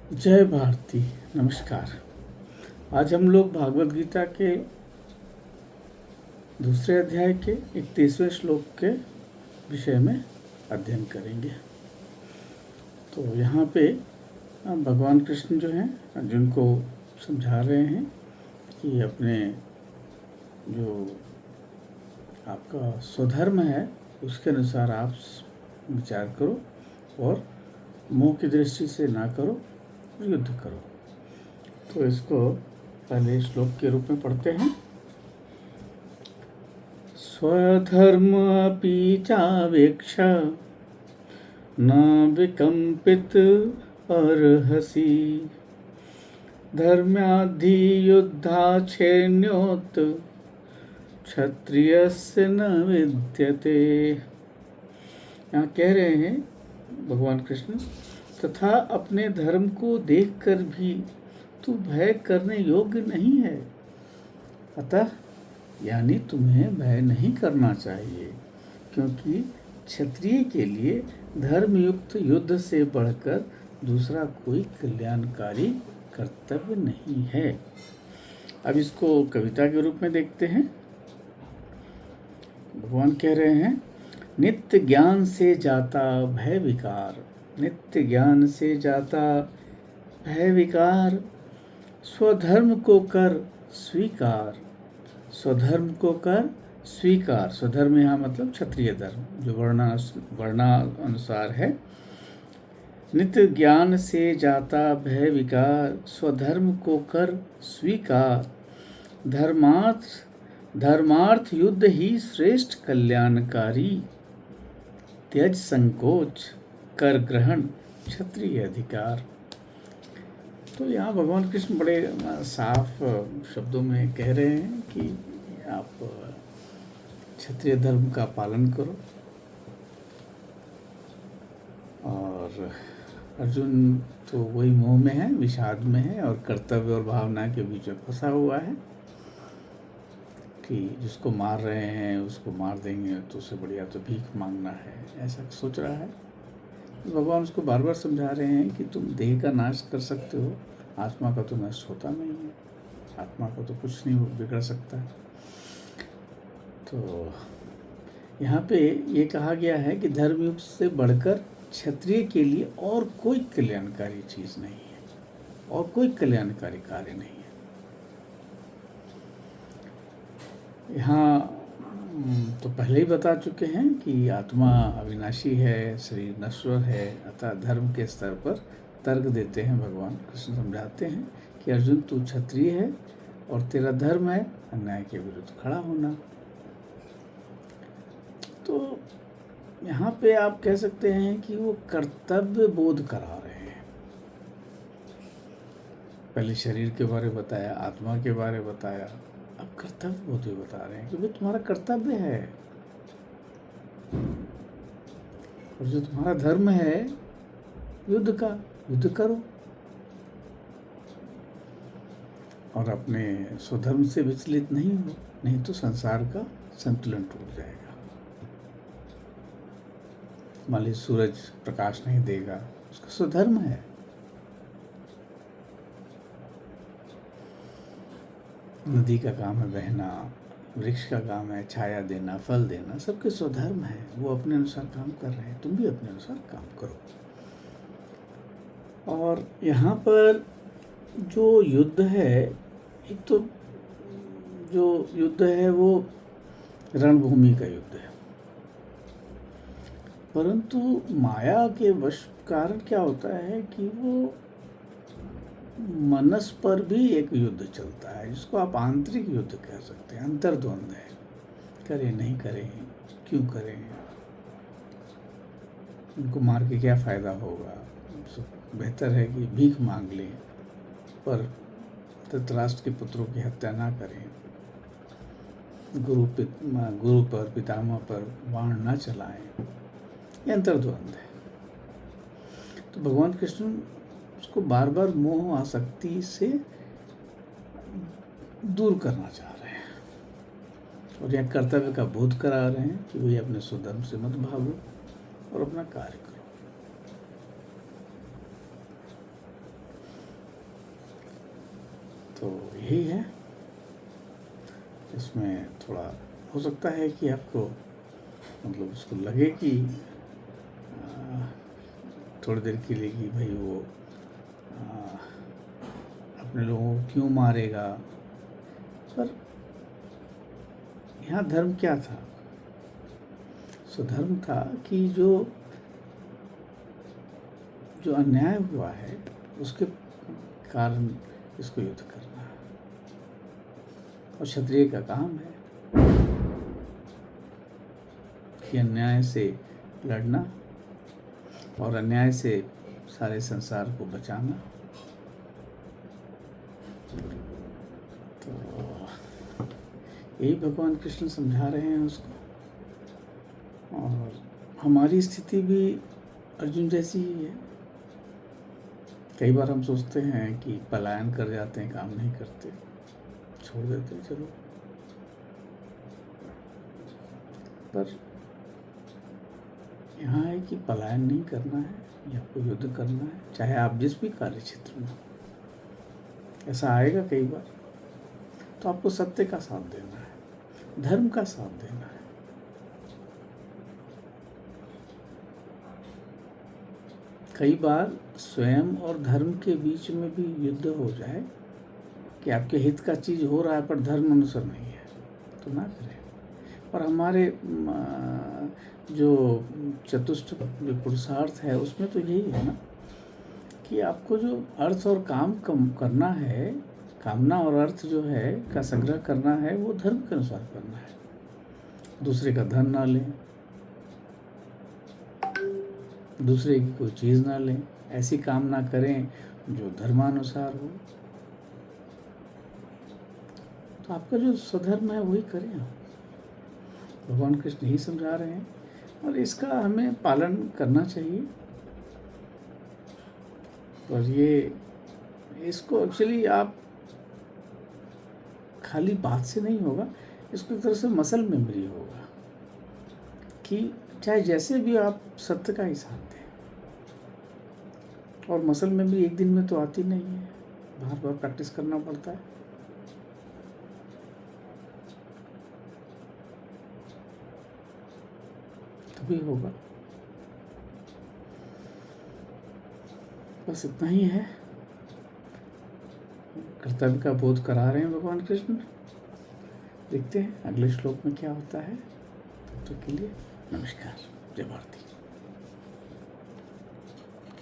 जय भारती। नमस्कार। आज हम लोग भागवत गीता के दूसरे अध्याय के 31वें श्लोक के विषय में अध्ययन करेंगे। तो यहाँ पे भगवान कृष्ण जो हैं अर्जुन को समझा रहे हैं कि अपने जो आपका स्वधर्म है उसके अनुसार आप विचार करो और मोह की दृष्टि से ना करो, युद्ध करो। तो इसको पहले श्लोक के रूप में पढ़ते हैं। स्वधर्म अपि चावेक्ष न विकम्पित अर्हसि, धर्म्याद्धि युद्धाच्छेन्योत क्षत्रियस्य न विद्यते। यहाँ कह रहे हैं भगवान कृष्ण, तथा अपने धर्म को देखकर भी तू भय करने योग्य नहीं है, अतः यानी तुम्हें भय नहीं करना चाहिए, क्योंकि क्षत्रिय के लिए धर्मयुक्त युद्ध से बढ़कर दूसरा कोई कल्याणकारी कर्तव्य नहीं है। अब इसको कविता के रूप में देखते हैं। भगवान कह रहे हैं, नित्य ज्ञान से जाता भय विकार, नित्य ज्ञान से जाता भय विकार, स्वधर्म को कर स्वीकार, स्वधर्म को कर स्वीकार। स्वधर्म यहाँ मतलब क्षत्रिय धर्म जो वर्णानुसार है। नित्य ज्ञान से जाता भय विकार, स्वधर्म को कर स्वीकार, धर्मार्थ युद्ध ही श्रेष्ठ कल्याणकारी, त्यज संकोच कर ग्रहण क्षत्रिय अधिकार। तो यहाँ भगवान कृष्ण बड़े साफ शब्दों में कह रहे हैं कि आप क्षत्रिय धर्म का पालन करो। और अर्जुन तो वही मोह में है, विषाद में है और कर्तव्य और भावना के बीच में फंसा हुआ है कि जिसको मार रहे हैं उसको मार देंगे तो उससे बढ़िया तो भीख मांगना है, ऐसा सोच रहा है। भगवान उसको बार बार समझा रहे हैं कि तुम देह का नाश कर सकते हो, आत्मा का तो नष्ट होता नहीं है, आत्मा का तो कुछ नहीं बिगड़ सकता। तो यहाँ पे ये कहा गया है कि धर्मयुग से बढ़कर क्षत्रिय के लिए और कोई कल्याणकारी चीज़ नहीं है, और कोई कल्याणकारी कार्य नहीं है। यहाँ तो पहले ही बता चुके हैं कि आत्मा अविनाशी है, शरीर नश्वर है, अतः धर्म के स्तर पर तर्क देते हैं भगवान कृष्ण। समझाते हैं कि अर्जुन तू क्षत्रिय है और तेरा धर्म है अन्याय के विरुद्ध खड़ा होना। तो यहाँ पे आप कह सकते हैं कि वो कर्तव्य बोध करा रहे हैं। पहले शरीर के बारे में बताया, आत्मा के बारे में बताया, अब कर्तव्य बोध भी बता रहे हैं कि भाई तुम्हारा कर्तव्य है और जो तुम्हारा धर्म है युद्ध का, युद्ध करो और अपने स्वधर्म से विचलित नहीं हो, नहीं तो संसार का संतुलन टूट जाएगा। मान लीजिए सूरज प्रकाश नहीं देगा, उसका स्वधर्म है। नदी का काम है बहना, वृक्ष का काम है छाया देना, फल देना, सबके स्वधर्म है। वो अपने अनुसार काम कर रहे हैं, तुम भी अपने अनुसार काम करो। और यहाँ पर जो युद्ध है, एक तो जो युद्ध है वो रणभूमि का युद्ध है, परंतु माया के वश कारण क्या होता है कि वो मनस पर भी एक युद्ध चलता है, जिसको आप आंतरिक युद्ध कह सकते हैं। अंतर्द्वंद है, करें नहीं करें, क्यों करें, उनको मार के क्या फ़ायदा होगा, बेहतर है कि भीख मांग लें, पर धृतराष्ट्र के पुत्रों की हत्या ना करें, गुरु पर पितामह पर बाण न चलाएं। ये अंतर्द्वंद है। तो भगवान कृष्ण उसको बार बार मोह आसक्ति से दूर करना चाह रहे हैं और यह कर्तव्य का बोध करा रहे हैं कि वही अपने स्वधर्म से मत भागो और अपना कार्य करो। तो यही है, इसमें थोड़ा हो सकता है कि आपको मतलब उसको लगे कि थोड़ी देर के लिए कि भाई वो अपने लोगों को क्यों मारेगा, पर यहाँ धर्म क्या था? सो धर्म था कि जो अन्याय हुआ है उसके कारण इसको युद्ध करना है, और क्षत्रिय का काम है कि अन्याय से लड़ना और अन्याय से सारे संसार को बचाना। तो यही भगवान कृष्ण समझा रहे हैं उसको, और हमारी स्थिति भी अर्जुन जैसी ही है। कई बार हम सोचते हैं कि पलायन कर जाते हैं, काम नहीं करते, छोड़ देते चलो, पर यहाँ है कि पलायन नहीं करना है, या आपको युद्ध करना है, चाहे आप जिस भी कार्य क्षेत्र में। ऐसा आएगा कई बार, तो आपको सत्य का साथ देना है, धर्म का साथ देना है। कई बार स्वयं और धर्म के बीच में भी युद्ध हो जाए कि आपके हित का चीज़ हो रहा है पर धर्म अनुसार नहीं है, तो ना करें। और हमारे जो चतुष्ट जो पुरुषार्थ है उसमें तो यही है ना कि आपको जो अर्थ और काम कम करना है, कामना और अर्थ जो है का संग्रह करना है, वो धर्म के अनुसार करना है। दूसरे का धन ना लें, दूसरे की कोई चीज़ ना लें, ऐसी काम ना करें जो धर्मानुसार हो। तो आपका जो स्वधर्म है वही करें आप। भगवान कृष्ण यही समझा रहे हैं, और इसका हमें पालन करना चाहिए। और ये इसको एक्चुअली आप खाली बात से नहीं होगा, इसको एक तरह से मसल मेमोरी होगा कि चाहे जैसे भी आप सत्य का ही साथ दें। और मसल मेमोरी एक दिन में तो आती नहीं है, बार बार प्रैक्टिस करना पड़ता है। तभी होगा। बस इतना ही है, कर्तव्य का बोध करा रहे हैं भगवान कृष्ण। देखते हैं अगले श्लोक में क्या होता है। तब तक के लिए नमस्कार, जय भारती।